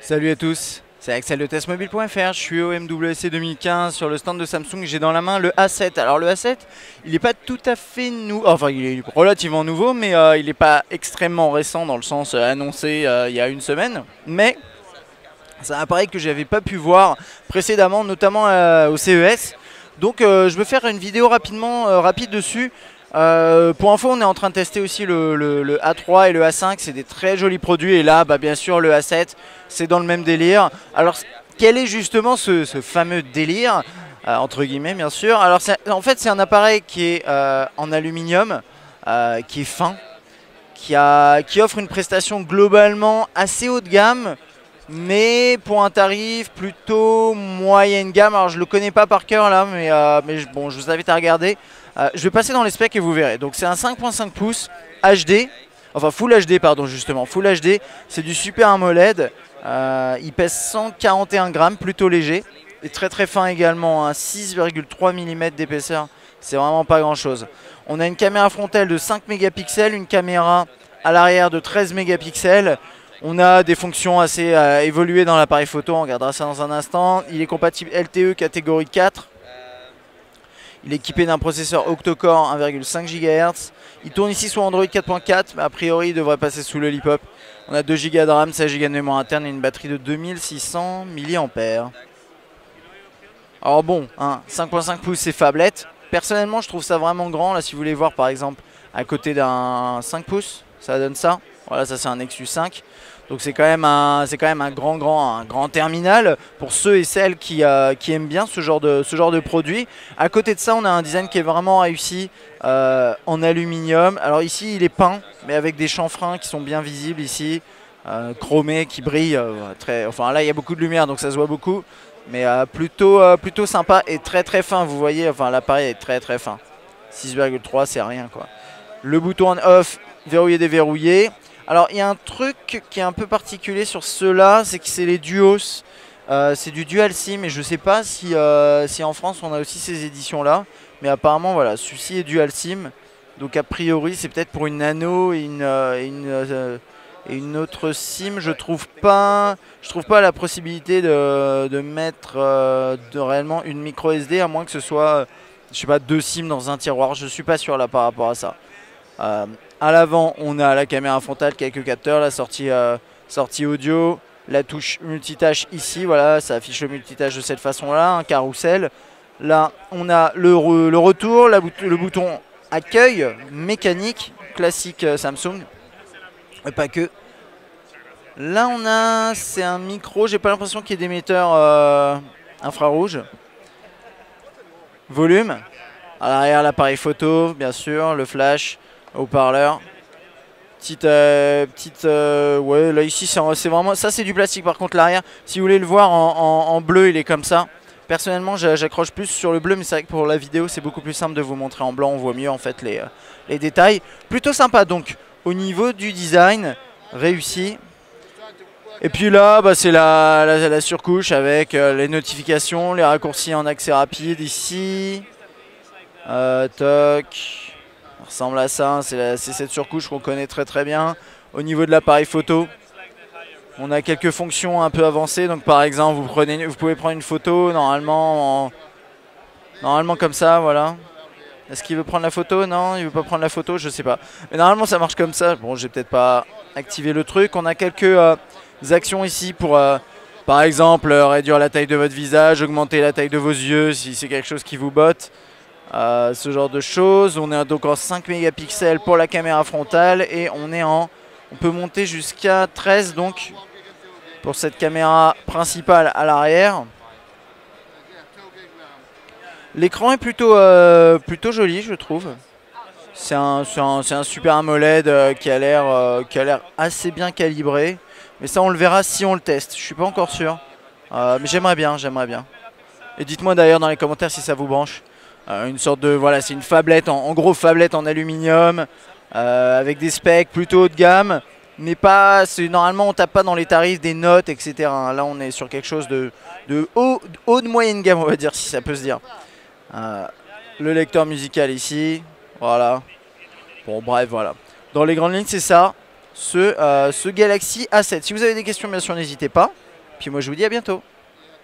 Salut à tous, c'est Axel de testmobile.fr, je suis au MWC 2015 sur le stand de Samsung, j'ai dans la main le A7. Alors le A7, il n'est pas tout à fait nouveau, enfin il est relativement nouveau, mais il n'est pas extrêmement récent dans le sens annoncé il y a une semaine. Mais c'est un appareil que j'avais pas pu voir précédemment, notamment au CES. Donc je veux faire une vidéo rapide dessus. Pour info, on est en train de tester aussi le A3 et le A5, c'est des très jolis produits. Et là, bien sûr, le A7, c'est dans le même délire. Alors, quel est justement ce fameux délire entre guillemets, bien sûr. Alors, en fait, c'est un appareil qui est en aluminium, qui est fin, qui offre une prestation globalement assez haut de gamme, mais pour un tarif plutôt moyenne gamme. Alors, je le connais pas par cœur là, mais bon, je vous invite à regarder. Je vais passer dans les specs et vous verrez. Donc c'est un 5.5 pouces HD, enfin Full HD pardon justement, Full HD, c'est du Super AMOLED, il pèse 141 grammes, plutôt léger, et très très fin également, hein, 6,3 mm d'épaisseur, c'est vraiment pas grand chose. On a une caméra frontale de 5 mégapixels, une caméra à l'arrière de 13 mégapixels, on a des fonctions assez évoluées dans l'appareil photo, on regardera ça dans un instant. Il est compatible LTE catégorie 4. Il est équipé d'un processeur octa-core 1,5 GHz. Il tourne ici sous Android 4.4, mais a priori il devrait passer sous le Lollipop. On a 2 Go de RAM, 16 Go de mémoire interne et une batterie de 2600 mAh. Alors bon, 5.5 pouces c'est phablette. Personnellement je trouve ça vraiment grand. Là si vous voulez voir par exemple à côté d'un 5 pouces, ça donne ça. Voilà, ça c'est un Nexus 5. Donc c'est quand même un grand terminal pour ceux et celles qui aiment bien ce genre de produit. À côté de ça, on a un design qui est vraiment réussi en aluminium. Alors ici, il est peint, mais avec des chanfreins qui sont bien visibles ici, chromés, qui brillent. Enfin là, il y a beaucoup de lumière, donc ça se voit beaucoup. Mais plutôt sympa et très très fin. Vous voyez, enfin l'appareil est très très fin. 6,3, c'est rien quoi. Le bouton on-off, verrouiller, déverrouiller. Alors il y a un truc qui est un peu particulier sur ceux-là, c'est que c'est les duos, c'est du dual SIM et je sais pas si en France on a aussi ces éditions là, mais apparemment voilà, celui-ci est dual SIM, donc a priori c'est peut-être pour une nano et une autre SIM. Je trouve pas la possibilité de mettre réellement une micro SD, à moins que ce soit, je sais pas, 2 SIM dans un tiroir, je suis pas sûr là par rapport à ça. À l'avant, on a la caméra frontale, quelques capteurs, la sortie audio, la touche multitâche ici, voilà, ça affiche le multitâche de cette façon-là, un carrousel. Là, on a le retour, le bouton accueil mécanique, classique Samsung, et pas que. Là, c'est un micro, j'ai pas l'impression qu'il y ait d'émetteur infrarouge. Volume, à l'arrière l'appareil photo, bien sûr, le flash. Haut-parleur, ouais, là ici c'est vraiment, ça c'est du plastique. Par contre l'arrière, si vous voulez le voir en bleu, il est comme ça. Personnellement j'accroche plus sur le bleu, mais c'est vrai que pour la vidéo c'est beaucoup plus simple de vous montrer en blanc, on voit mieux en fait les détails. Plutôt sympa donc au niveau du design, réussi. Et puis là c'est la surcouche avec les notifications, les raccourcis en accès rapide ici. Toc. Ça ressemble à ça, c'est cette surcouche qu'on connaît très très bien. Au niveau de l'appareil photo, on a quelques fonctions un peu avancées. Donc par exemple, vous pouvez prendre une photo normalement comme ça, voilà. Est-ce qu'il veut prendre la photo? Non, il veut pas prendre la photo, je sais pas. Mais normalement ça marche comme ça. Bon, j'ai peut-être pas activé le truc. On a quelques actions ici pour par exemple réduire la taille de votre visage, augmenter la taille de vos yeux si c'est quelque chose qui vous botte. Ce genre de choses. On est donc en 5 mégapixels pour la caméra frontale et on peut monter jusqu'à 13 donc pour cette caméra principale à l'arrière. L'écran est plutôt joli, je trouve. C'est un Super AMOLED qui a l'air assez bien calibré, mais ça on le verra si on le teste. Je suis pas encore sûr, mais j'aimerais bien. Et dites-moi d'ailleurs dans les commentaires si ça vous branche. Une sorte de, voilà, c'est une phablette, en gros phablette en aluminium, avec des specs plutôt haut de gamme, mais pas, normalement on tape pas dans les tarifs des notes, etc. Là on est sur quelque chose de haut de moyenne gamme, on va dire, si ça peut se dire. Le lecteur musical ici, voilà. Bon bref, voilà. Dans les grandes lignes c'est ça, ce Galaxy A7. Si vous avez des questions bien sûr n'hésitez pas. Puis moi je vous dis à bientôt.